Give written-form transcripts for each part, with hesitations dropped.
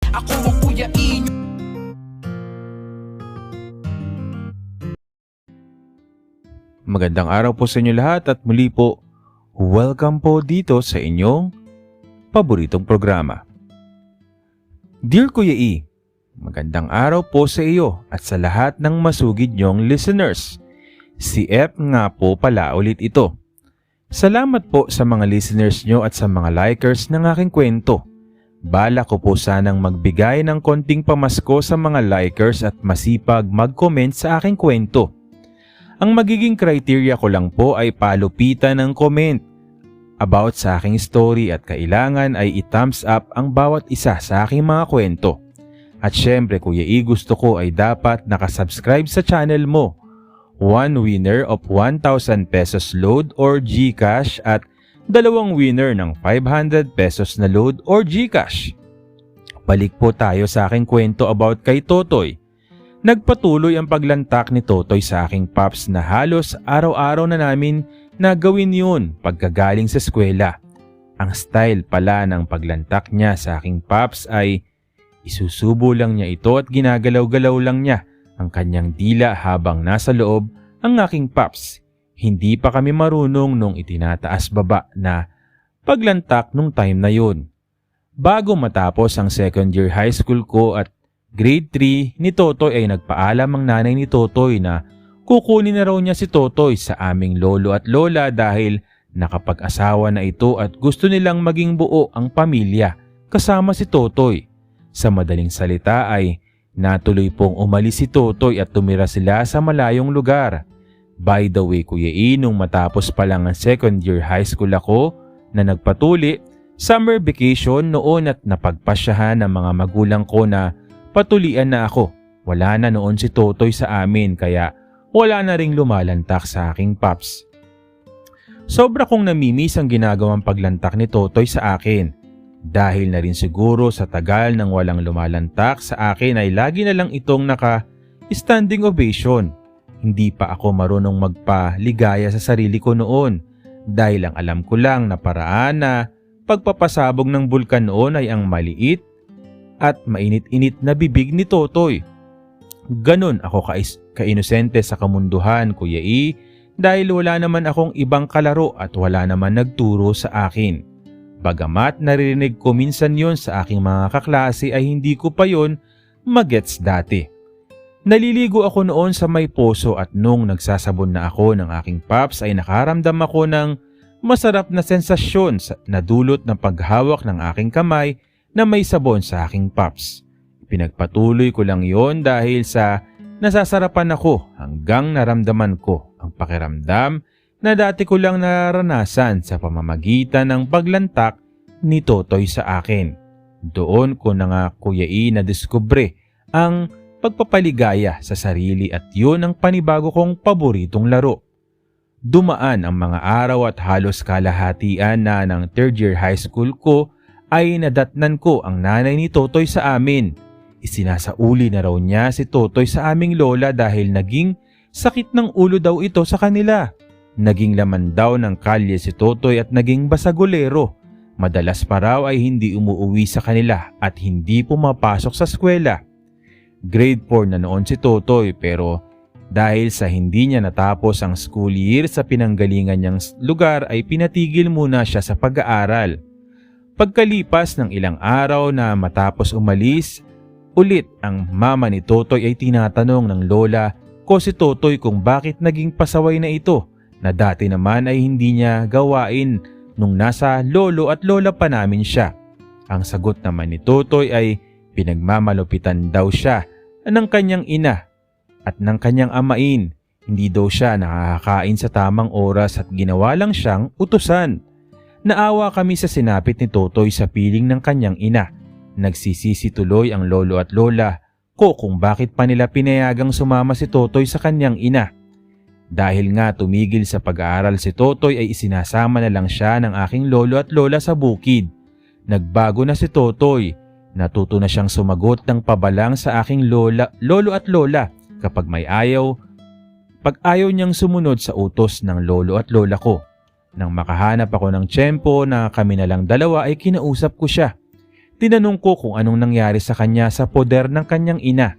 Ako ang Kuya E. Magandang araw po sa inyo lahat at muli po, welcome po dito sa inyong paboritong programa. Dear Kuya E, magandang araw po sa iyo at sa lahat ng masugid niyong listeners. Si F nga po pala ulit ito. Salamat po sa mga listeners niyo at sa mga likers ng aking kwento. Bala ko po sanang magbigay ng konting pamasko sa mga likers at masipag mag-comment sa aking kwento. Ang magiging criteria ko lang po ay palupitan ng comment about sa aking story at kailangan ay i-thumbs up ang bawat isa sa aking mga kwento. At syempre Kuya E, gusto ko ay dapat nakasubscribe sa channel mo. One winner of 1,000 pesos load or GCash at dalawang winner ng 500 pesos na load or GCash. Balik po tayo sa aking kwento about kay Totoy. Nagpatuloy ang paglantak ni Totoy sa aking paps na halos araw-araw na namin na gawin yun pagkagaling sa eskwela. Ang style pala ng paglantak niya sa aking paps ay isusubo lang niya ito at ginagalaw-galaw lang niya ang kanyang dila habang nasa loob ang aking paps. Hindi pa kami marunong nung itinataas baba na paglantak nung time na yun. Bago matapos ang second year high school ko at grade 3 ni Totoy ay nagpaalam ang nanay ni Totoy na kukunin na raw niya si Totoy sa aming lolo at lola dahil nakapag-asawa na ito at gusto nilang maging buo ang pamilya kasama si Totoy. Sa madaling salita ay natuloy pong umalis si Totoy at tumira sila sa malayong lugar. By the way Kuya E, nung matapos pa lang ang second year high school ako na nagpatuli, summer vacation noon at napagpasyahan ng mga magulang ko na patulian na ako. Wala na noon si Totoy sa amin kaya wala na ring lumalantak sa aking paps. Sobra kong namimiss ang ginagawang paglantak ni Totoy sa akin. Dahil na rin siguro sa tagal ng walang lumalantak sa akin ay lagi na lang itong naka-standing ovation. Hindi pa ako marunong magpaligaya sa sarili ko noon dahil ang alam ko lang na paraan na pagpapasabog ng bulkan noon ay ang maliit at mainit-init na bibig ni Totoy. Ganon ako ka-inosente sa kamunduhan Kuya E dahil wala naman akong ibang kalaro at wala naman nagturo sa akin. Bagamat naririnig ko minsan yon sa aking mga kaklase ay hindi ko pa yon magets dati. Naliligo ako noon sa may poso at nung nagsasabon na ako ng aking paps ay nakaramdam ako ng masarap na sensasyon na dulot ng paghawak ng aking kamay na may sabon sa aking paps. Pinagpatuloy ko lang yon dahil sa nasasarapan ako hanggang naramdaman ko ang pakiramdam na dati ko lang naranasan sa pamamagitan ng paglantak ni Totoy sa akin. Doon ko na nga Kuya E nadiskubre ang pagpapaligaya sa sarili at yun ang panibago kong paboritong laro. Dumaan ang mga araw at halos kalahatian na ng third year high school ko ay nadatnan ko ang nanay ni Totoy sa amin. Isinasauli na raw niya si Totoy sa aming lola dahil naging sakit ng ulo daw ito sa kanila. Naging laman daw ng kalye si Totoy at naging basagolero. Madalas pa raw ay hindi umuuwi sa kanila at hindi pumapasok sa eskwela. Grade 4 na noon si Totoy pero dahil sa hindi niya natapos ang school year sa pinanggalingan niyang lugar ay pinatigil muna siya sa pag-aaral. Pagkalipas ng ilang araw na matapos umalis, ulit ang mama ni Totoy ay tinatanong ng lola ko si Totoy kung bakit naging pasaway na ito na dati naman ay hindi niya gawain nung nasa lolo at lola pa namin siya. Ang sagot naman ni Totoy ay pinagmamalupitan daw siya ng kanyang ina at ng kanyang amain. Hindi daw siya nakakakain sa tamang oras at ginawa lang siyang utusan. Naawa kami sa sinapit ni Totoy sa piling ng kanyang ina. Nagsisisi tuloy ang lolo at lola ko kung bakit pa nila pinayagang sumama si Totoy sa kanyang ina. Dahil nga tumigil sa pag-aaral si Totoy ay isinasama na lang siya ng aking lolo at lola sa bukid. Nagbago na si Totoy. Natuto na siyang sumagot ng pabalang sa aking lolo at lola kapag may ayaw. Pag ayaw niyang sumunod sa utos ng lolo at lola ko. Nang makahanap ako ng tiyempo na kami na lang dalawa ay kinausap ko siya. Tinanong ko kung anong nangyari sa kanya sa poder ng kanyang ina.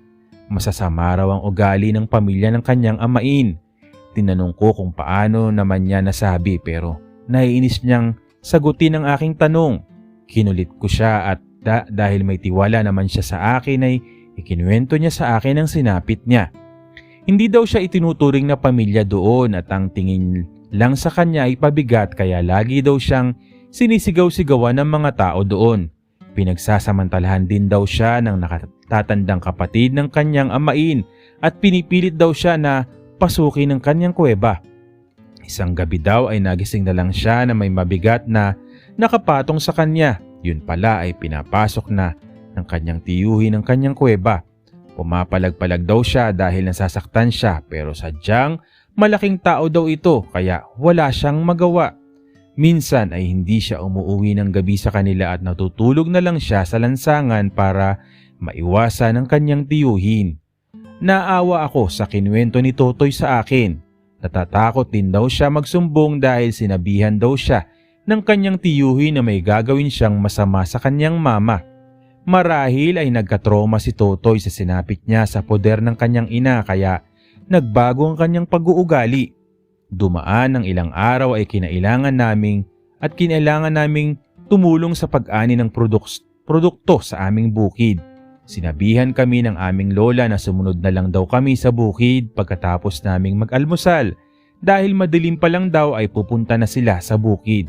Masasama raw ang ugali ng pamilya ng kanyang amain. Tinanong ko kung paano naman niya nasabi pero naiinis niyang sagutin ang aking tanong. Kinulit ko siya at dahil may tiwala naman siya sa akin ay ikinuwento niya sa akin ang sinapit niya. Hindi daw siya itinuturing na pamilya doon at ang tingin lang sa kanya ay pabigat kaya lagi daw siyang sinisigaw-sigawan ng mga tao doon. Pinagsasamantalahan din daw siya ng nakatatandang kapatid ng kanyang amain at pinipilit daw siya na pasukin ng kanyang kuweba. Isang gabi daw ay nagising na lang siya na may mabigat na nakapatong sa kanya. Yun pala ay pinapasok na ng kanyang tiyuhin ng kanyang kuweba. Pumapalag-palag daw siya dahil nasasaktan siya pero sadyang malaking tao daw ito kaya wala siyang magawa. Minsan ay hindi siya umuuwi ng gabi sa kanila at natutulog na lang siya sa lansangan para maiwasan ang kanyang tiyuhin. Naawa ako sa kinuwento ni Totoy sa akin. Natatakot din daw siya magsumbong dahil sinabihan daw siya ng kanyang tiyuhin na may gagawin siyang masama sa kanyang mama. Marahil ay nagkatroma si Totoy sa sinapit niya sa poder ng kanyang ina kaya nagbago ang kanyang pag-uugali. Dumaan ng ilang araw ay kinailangan naming tumulong sa pag-ani ng produkto sa aming bukid. Sinabihan kami ng aming lola na sumunod na lang daw kami sa bukid pagkatapos naming mag-almusal dahil madilim pa lang daw ay pupunta na sila sa bukid.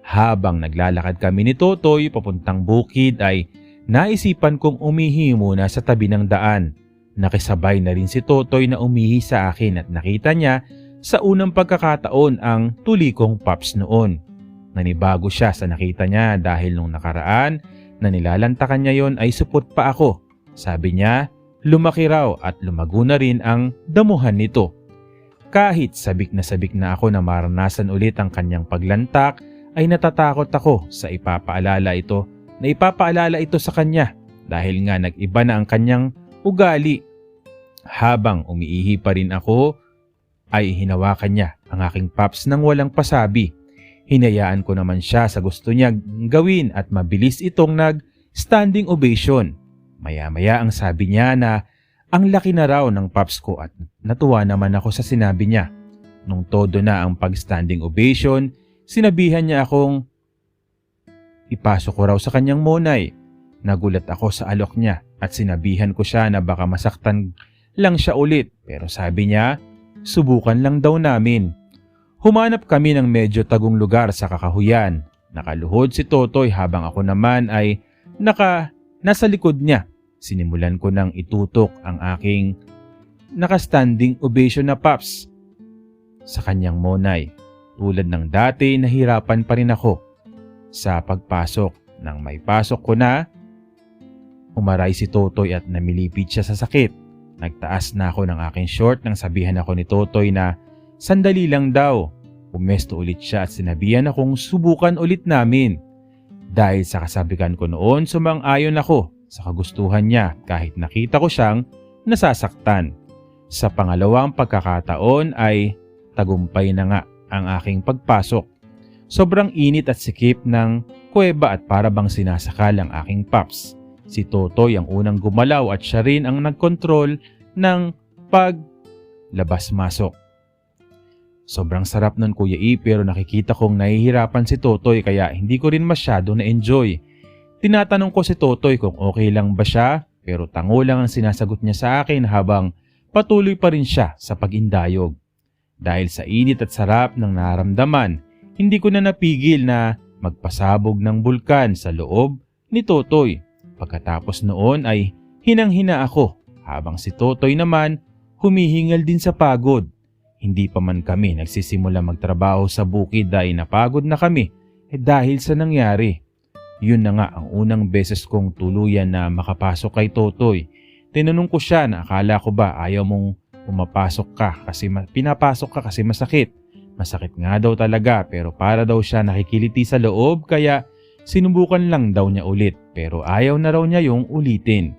Habang naglalakad kami ni Totoy papuntang bukid ay naisipan kong umihi muna sa tabi ng daan. Nakisabay na rin si Totoy na umihi sa akin at nakita niya sa unang pagkakataon ang tuli kong Pops noon. Nanibago siya sa nakita niya dahil nung nakaraan na nilalantakan niya yon ay supot pa ako. Sabi niya, lumaki raw at lumago na rin ang damuhan nito. Kahit sabik na ako na maranasan ulit ang kanyang paglantak, ay natatakot ako sa ipapaalala ito sa kanya dahil nga nag-iba na ang kanyang ugali. Habang umiihi pa rin ako, ay hinawakan niya ang aking Pops nang walang pasabi. Hinayaan ko naman siya sa gusto niya gawin at mabilis itong nag-standing ovation. Maya-maya ang sabi niya na ang laki na raw ng Pops ko at natuwa naman ako sa sinabi niya. Nung todo na ang pag-standing ovation, sinabihan niya akong ipasok ko raw sa kanyang monay. Nagulat ako sa alok niya at sinabihan ko siya na baka masaktan lang siya ulit pero sabi niya, subukan lang daw namin. Humanap kami ng medyo tagong lugar sa kakahuyan. Nakaluhod si Totoy habang ako naman ay nasa likod niya. Sinimulan ko nang itutok ang aking naka-standing ovation na Pops sa kanyang monay. Tulad ng dati, nahirapan pa rin ako sa pagpasok. Nang may pasok ko na, umaray si Totoy at namilipid siya sa sakit. Nagtaas na ako ng aking short nang sabihan ako ni Totoy na sandali lang daw. Pumesto ulit siya at sinabihan akong subukan ulit namin. Dahil sa kasabihan ko noon, sumang-ayon ako sa kagustuhan niya kahit nakita ko siyang nasasaktan. Sa pangalawang pagkakataon ay tagumpay na nga ang aking pagpasok. Sobrang init at sikip ng kuweba at para bang sinasakal ang aking Pops. Si Totoy ang unang gumalaw at siya rin ang nagkontrol ng paglabas-masok. Sobrang sarap nun Kuya E pero nakikita kong nahihirapan si Totoy kaya hindi ko rin masyado na-enjoy. Tinatanong ko si Totoy kung okay lang ba siya pero tango lang ang sinasagot niya sa akin habang patuloy pa rin siya sa pag-indayog. Dahil sa init at sarap ng naramdaman, hindi ko na napigil na magpasabog ng bulkan sa loob ni Totoy. Pagkatapos noon ay hinang-hina ako habang si Totoy naman humihingal din sa pagod. Hindi pa man kami nagsisimula magtrabaho sa bukid ay napagod na kami dahil sa nangyari. Yun na nga ang unang beses kong tuluyan na makapasok kay Totoy. Tinanong ko siya na akala ko ba ayaw mong pinapasok ka kasi masakit. Masakit nga daw talaga pero para daw siya nakikiliti sa loob kaya sinubukan lang daw niya ulit pero ayaw na raw niya yung ulitin.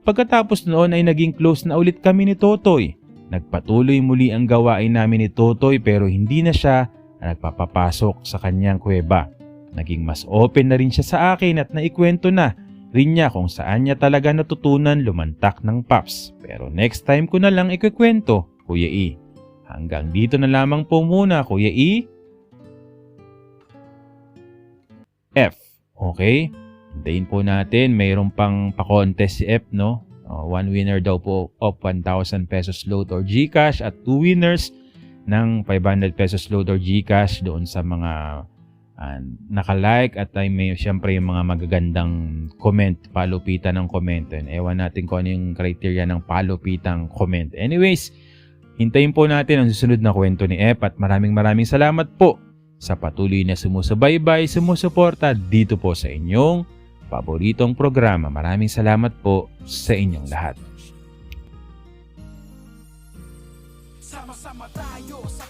Pagkatapos noon ay naging close na ulit kami ni Totoy. Nagpatuloy muli ang gawain namin ni Totoy pero hindi na siya nagpapapasok sa kanyang kuweba. Naging mas open na rin siya sa akin at naikwento na rin niya kung saan niya talaga natutunan lumantak ng PAPS. Pero next time ko na lang ikikwento, Kuya E. Hanggang dito na lamang po muna, Kuya E. F. Okay? Hintayin po natin, mayroon pang pa-contest si F, no? One winner daw po of 1,000 pesos load or GCash at 2 winners ng 500 pesos load or GCash doon sa mga naka-like at ay may siyempre yung mga magagandang comment, palupitan ng comment. And ewan natin kung ano yung criteria ng palupitang comment. Anyways, hintayin po natin ang susunod na kwento ni F at maraming salamat po sa patuloy na sumusubaybay, sumusuporta dito po sa inyong paboritong programa. Maraming salamat po sa inyong lahat. Sama-sama tayo sa